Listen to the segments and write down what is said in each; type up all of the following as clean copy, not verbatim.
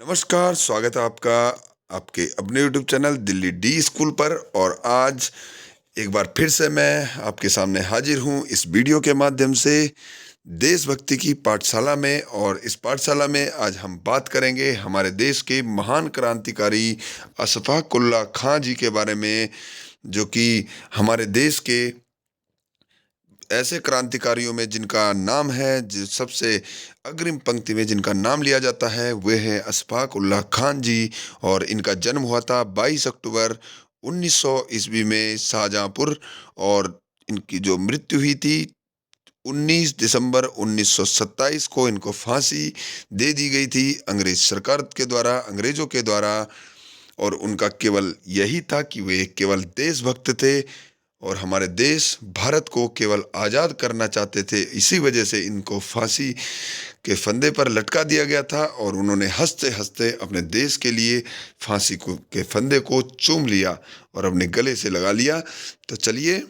नमस्कार, स्वागत है आपका आपके अपने YouTube channel Delhi D school पर। और आज एक बार फिर से मैं आपके सामने हाजिर हूँ इस वीडियो के माध्यम से देशभक्ति की पाठशाला में। और इस पाठशाला में आज हम बात करेंगे हमारे देश के महान क्रांतिकारी अशफाक उल्लाह खां जी के बारे में, जो कि हमारे देश के ऐसे क्रांतिकारियों में जिनका नाम है, जो सबसे अग्रिम पंक्ति में जिनका नाम लिया जाता है, वे हैं अशफाक उल्लाह खान जी। और इनका जन्म हुआ था 22 अक्टूबर 1900 ईस्वी में शाहजहांपुर। और इनकी जो मृत्यु हुई थी 19 दिसंबर 1927 को इनको फांसी दे दी गई थी अंग्रेज सरकार के द्वारा, अंग्रेजों के द्वारा। और उनका केवल यही था कि वे केवल देशभक्त थे और हमारे देश भारत को केवल आज़ाद करना चाहते थे। इसी वजह से इनको फांसी के फंदे पर लटका दिया गया था और उन्होंने हंसते हंसते अपने देश के लिए फांसी को के फंदे को चूम लिया और अपने गले से लगा लिया। तो चलिए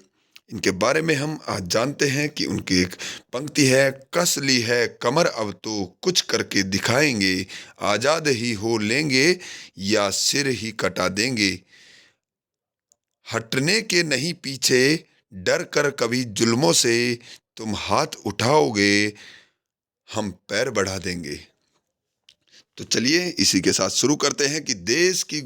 इनके बारे में हम आज जानते हैं कि उनकी एक पंक्ति है, कस ली है कमर अब तो कुछ करके दिखाएंगे, आज़ाद ही हो लेंगे या सिर ही कटा देंगे, हटने के नहीं पीछे, डर कर कभी जुल्मों से, तुम हाथ उठाओगे हम पैर बढ़ा देंगे। तो चलिए इसी के साथ शुरू करते हैं कि देश की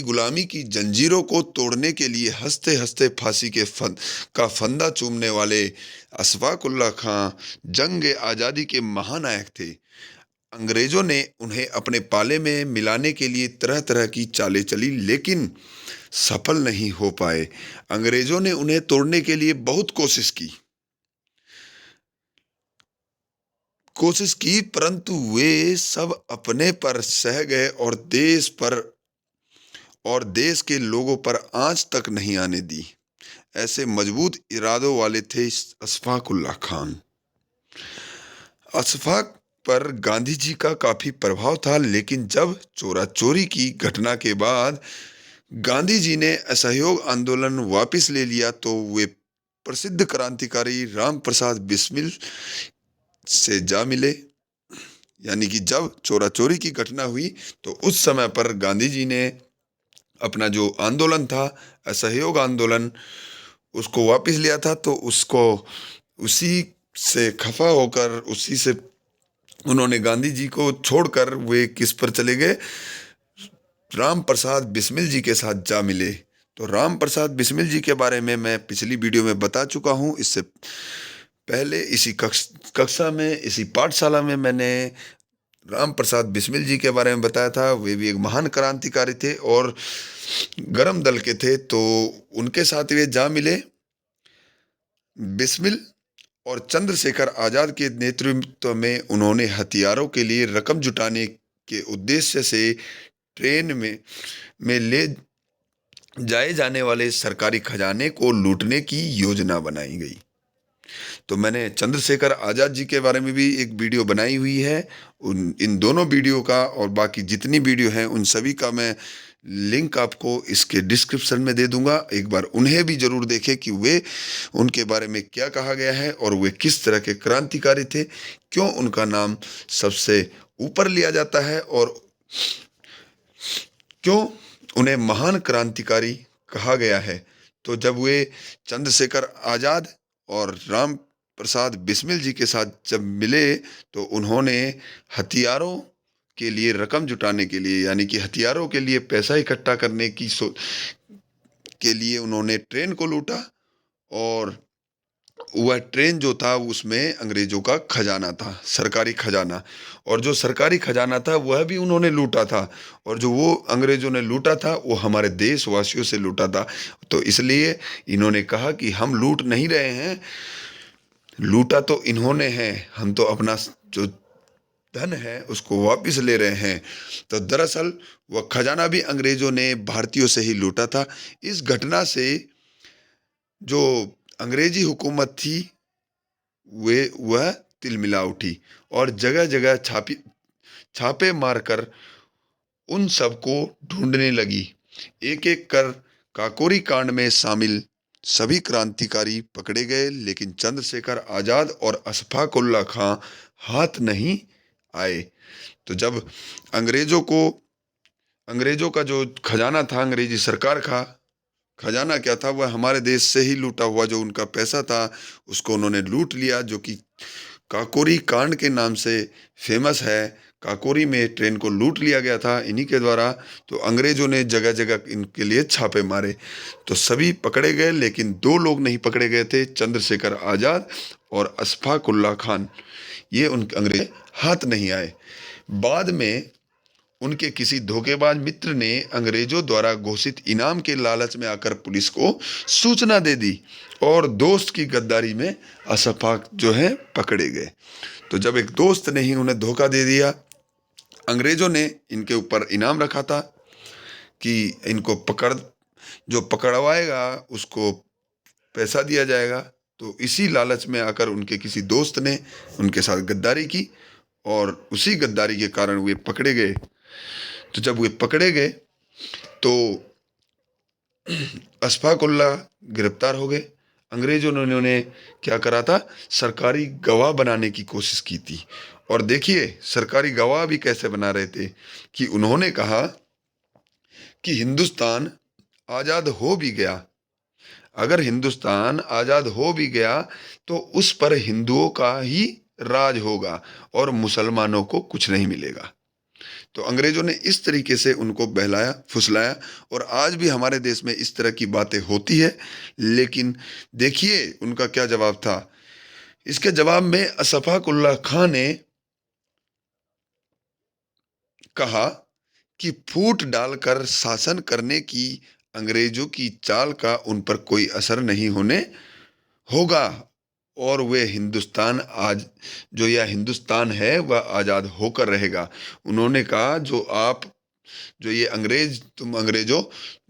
गुलामी की जंजीरों को तोड़ने के लिए हंसते हंसते फांसी का फंदा चूमने वाले अशफाक उल्लाह खां जंग आज़ादी के महानायक थे। अंग्रेजों ने उन्हें अपने पाले में मिलाने के लिए तरह तरह की चालें चली, लेकिन सफल नहीं हो पाए। अंग्रेजों ने उन्हें तोड़ने के लिए बहुत कोशिश की, परंतु वे सब अपने पर सह गए और देश के लोगों पर आंच तक नहीं आने दी। ऐसे मजबूत इरादों वाले थे अशफाक उल्लाह खान। अशफाक पर गांधी जी का काफी प्रभाव था, लेकिन जब चोरा चोरी की घटना के बाद गांधी जी ने असहयोग आंदोलन वापस ले लिया तो वे प्रसिद्ध क्रांतिकारी राम प्रसाद बिस्मिल से जा मिले। यानी कि जब चोरा चोरी की घटना हुई तो उस समय पर गांधी जी ने अपना जो आंदोलन था, असहयोग आंदोलन, उसको वापस लिया था। तो उसी से खफा होकर उसी से उन्होंने गांधी जी को छोड़कर वे किस पर चले गए, राम प्रसाद बिस्मिल जी के साथ जा मिले। तो राम प्रसाद बिस्मिल जी के बारे में मैं पिछली वीडियो में बता चुका हूँ। इससे पहले इसी कक्षा में, इसी पाठशाला में मैंने राम प्रसाद बिस्मिल जी के बारे में बताया था। वे भी एक महान क्रांतिकारी थे और गरम दल के थे। तो उनके साथ वे जा मिले। बिस्मिल और चंद्रशेखर आजाद के नेतृत्व में उन्होंने हथियारों के लिए रकम जुटाने के उद्देश्य से ट्रेन में ले जाए जाने वाले सरकारी खजाने को लूटने की योजना बनाई गई। तो मैंने चंद्रशेखर आज़ाद जी के बारे में भी एक वीडियो बनाई हुई है। इन दोनों वीडियो का और बाकी जितनी वीडियो हैं उन सभी का मैं लिंक आपको इसके डिस्क्रिप्शन में दे दूंगा। एक बार उन्हें भी जरूर देखें कि वे उनके बारे में क्या कहा गया है और वे किस तरह के क्रांतिकारी थे, क्यों उनका नाम सबसे ऊपर लिया जाता है और क्यों उन्हें महान क्रांतिकारी कहा गया है। तो जब वे चंद्रशेखर आज़ाद और राम प्रसाद बिस्मिल जी के साथ जब मिले तो उन्होंने हथियारों के लिए रकम जुटाने के लिए, यानी कि हथियारों के लिए पैसा इकट्ठा करने के लिए उन्होंने ट्रेन को लूटा। और वह ट्रेन जो था उसमें अंग्रेजों का खजाना था, सरकारी खजाना। और जो सरकारी खजाना था वह भी उन्होंने लूटा था। और जो वो अंग्रेजों ने लूटा था वो हमारे देशवासियों से लूटा था। तो इसलिए इन्होंने कहा कि हम लूट नहीं रहे हैं, लूटा तो इन्होंने है, हम तो अपना जो धन है उसको वापस ले रहे हैं। तो दरअसल वह खजाना भी अंग्रेजों ने भारतीयों से ही लूटा था। इस घटना से जो अंग्रेजी हुकूमत थी वह तिलमिला उठी और जगह जगह छापे मारकर उन सबको ढूंढने लगी। एक एक कर काकोरी कांड में शामिल सभी क्रांतिकारी पकड़े गए, लेकिन चंद्रशेखर आजाद और अशफाक उल्लाह खां हाथ नहीं आए। तो जब अंग्रेज़ों का जो खजाना था, अंग्रेजी सरकार का खजाना क्या था, वह हमारे देश से ही लूटा हुआ जो उनका पैसा था, उसको उन्होंने लूट लिया, जो कि काकोरी कांड के नाम से फेमस है। काकोरी में ट्रेन को लूट लिया गया था इन्हीं के द्वारा। तो अंग्रेज़ों ने जगह जगह इनके लिए छापे मारे, तो सभी पकड़े गए, लेकिन दो लोग नहीं पकड़े गए थे, चंद्रशेखर आज़ाद और अशफाक उल्लाह खान। ये उन अंग्रेज हाथ नहीं आए। बाद में उनके किसी धोखेबाज मित्र ने अंग्रेजों द्वारा घोषित इनाम के लालच में आकर पुलिस को सूचना दे दी और दोस्त की गद्दारी में अशफाक जो है पकड़े गए। तो जब एक दोस्त ने ही उन्हें धोखा दे दिया, अंग्रेजों ने इनके ऊपर इनाम रखा था कि इनको जो पकड़वाएगा उसको पैसा दिया जाएगा। तो इसी लालच में आकर उनके किसी दोस्त ने उनके साथ गद्दारी की और उसी गद्दारी के कारण वे पकड़े गए। तो जब वे पकड़े गए तो अशफाक उल्लाह गिरफ्तार हो गए। अंग्रेजों ने उन्होंने क्या करा था, सरकारी गवाह बनाने की कोशिश की थी। और देखिए सरकारी गवाह भी कैसे बना रहे थे कि उन्होंने कहा कि हिंदुस्तान आज़ाद हो भी गया, अगर हिंदुस्तान आज़ाद हो भी गया तो उस पर हिंदुओं का ही राज होगा और मुसलमानों को कुछ नहीं मिलेगा। तो अंग्रेजों ने इस तरीके से उनको बहलाया फुसलाया, और आज भी हमारे देश में इस तरह की बातें होती है। लेकिन देखिए उनका क्या जवाब था। इसके जवाब में अशफाक उल्लाह खान ने कहा कि फूट डालकर शासन करने की अंग्रेजों की चाल का उन पर कोई असर नहीं होने होगा, और वे हिंदुस्तान आज जो यह हिंदुस्तान है वह आज़ाद होकर रहेगा। उन्होंने कहा जो ये अंग्रेजों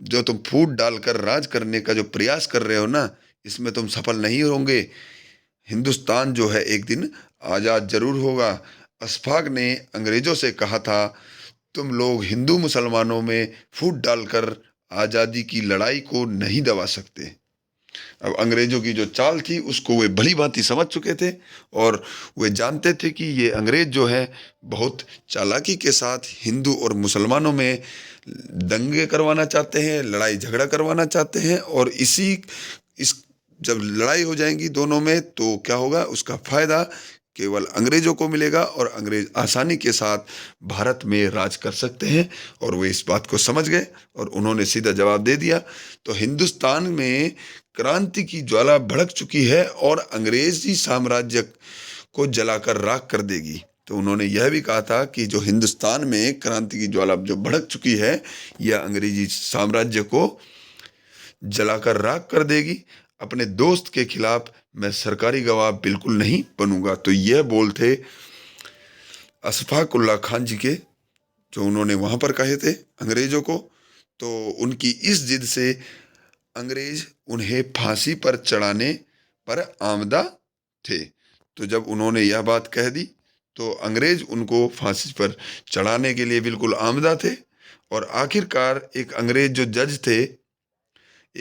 जो तुम फूट डालकर राज करने का जो प्रयास कर रहे हो ना, इसमें तुम सफल नहीं होंगे। हिंदुस्तान जो है एक दिन आज़ाद जरूर होगा। अशफाक ने अंग्रेजों से कहा था, तुम लोग हिंदू मुसलमानों में फूट डालकर आज़ादी की लड़ाई को नहीं दबा सकते। अब अंग्रेजों की जो चाल थी उसको वे भली भांति समझ चुके थे, और वे जानते थे कि ये अंग्रेज जो है बहुत चालाकी के साथ हिंदू और मुसलमानों में दंगे करवाना चाहते हैं, लड़ाई झगड़ा करवाना चाहते हैं। और इस जब लड़ाई हो जाएगी दोनों में तो क्या होगा, उसका फायदा केवल अंग्रेजों को मिलेगा और अंग्रेज आसानी के साथ भारत में राज कर सकते हैं। और वे इस बात को समझ गए और उन्होंने सीधा जवाब दे दिया। तो हिंदुस्तान में क्रांति की ज्वाला भड़क चुकी है और अंग्रेजी साम्राज्य को जलाकर राख कर देगी। तो उन्होंने यह भी कहा था कि जो हिंदुस्तान में क्रांति की ज्वाला जो भड़क चुकी है, यह अंग्रेजी साम्राज्य को जलाकर राख कर देगी। अपने दोस्त के खिलाफ मैं सरकारी गवाह बिल्कुल नहीं बनूंगा। तो यह बोल थे अशफाक उल्लाह खान जी के, जो उन्होंने वहाँ पर कहे थे अंग्रेजों को। तो उनकी इस जिद से अंग्रेज उन्हें फांसी पर चढ़ाने पर आमदा थे। तो जब उन्होंने यह बात कह दी तो अंग्रेज उनको फांसी पर चढ़ाने के लिए बिल्कुल आमदा थे। और आखिरकार एक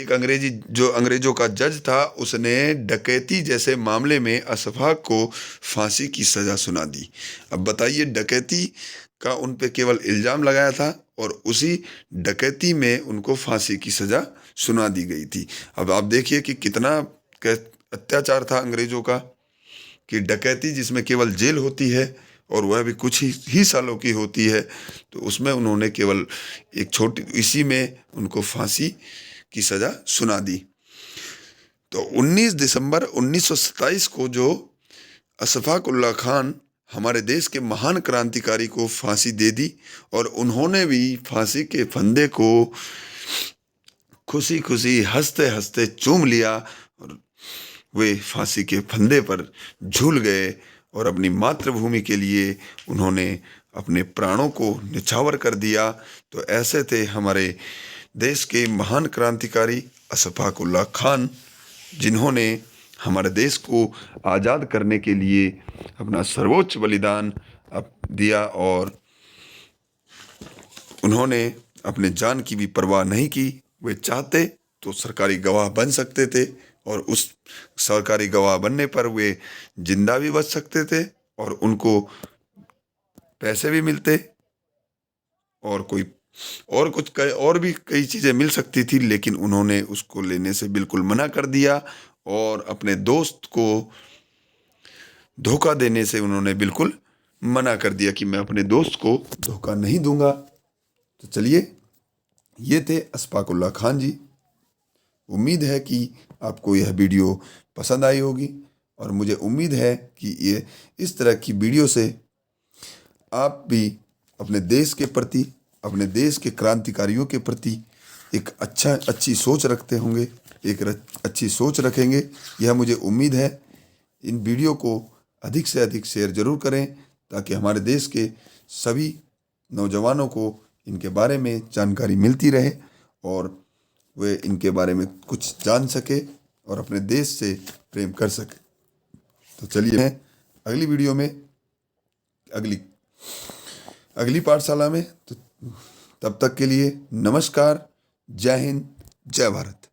अंग्रेजी जो अंग्रेजों का जज था, उसने डकैती जैसे मामले में अशफाक को फांसी की सजा सुना दी। अब बताइए, डकैती का उन पे केवल इल्ज़ाम लगाया था और उसी डकैती में उनको फांसी की सजा सुना दी गई थी। अब आप देखिए कि कितना अत्याचार था अंग्रेजों का, कि डकैती जिसमें केवल जेल होती है और वह भी कुछ ही सालों की होती है, तो उसमें उन्होंने केवल एक छोटी इसी में उनको फांसी की सजा सुना दी। तो 19 दिसंबर 1927 को जो अशफाक उल्लाह खान हमारे देश के महान क्रांतिकारी को फांसी दे दी, और उन्होंने भी फांसी के फंदे को खुशी खुशी हंसते हंसते चूम लिया और वे फांसी के फंदे पर झूल गए और अपनी मातृभूमि के लिए उन्होंने अपने प्राणों को न्यौछावर कर दिया। तो ऐसे थे हमारे देश के महान क्रांतिकारी अशफाक उल्लाह खान, जिन्होंने हमारे देश को आज़ाद करने के लिए अपना सर्वोच्च बलिदान दिया, और उन्होंने अपने जान की भी परवाह नहीं की। वे चाहते तो सरकारी गवाह बन सकते थे, और उस सरकारी गवाह बनने पर वे जिंदा भी बच सकते थे और उनको पैसे भी मिलते और कोई और भी कई चीज़ें मिल सकती थी, लेकिन उन्होंने उसको लेने से बिल्कुल मना कर दिया और अपने दोस्त को धोखा देने से उन्होंने बिल्कुल मना कर दिया कि मैं अपने दोस्त को धोखा नहीं दूंगा। तो चलिए, ये थे अशफाक उल्लाह खान जी। उम्मीद है कि आपको यह वीडियो पसंद आई होगी और मुझे उम्मीद है कि ये इस तरह की वीडियो से आप भी अपने देश के प्रति, अपने देश के क्रांतिकारियों के प्रति एक अच्छी सोच रखते होंगे, अच्छी सोच रखेंगे, यह मुझे उम्मीद है। इन वीडियो को अधिक से अधिक शेयर ज़रूर करें ताकि हमारे देश के सभी नौजवानों को इनके बारे में जानकारी मिलती रहे और वे इनके बारे में कुछ जान सके और अपने देश से प्रेम कर सके। तो चलिए, मैं अगली वीडियो में अगली पाठशाला में, तो तब तक के लिए नमस्कार, जय हिंद, जय भारत।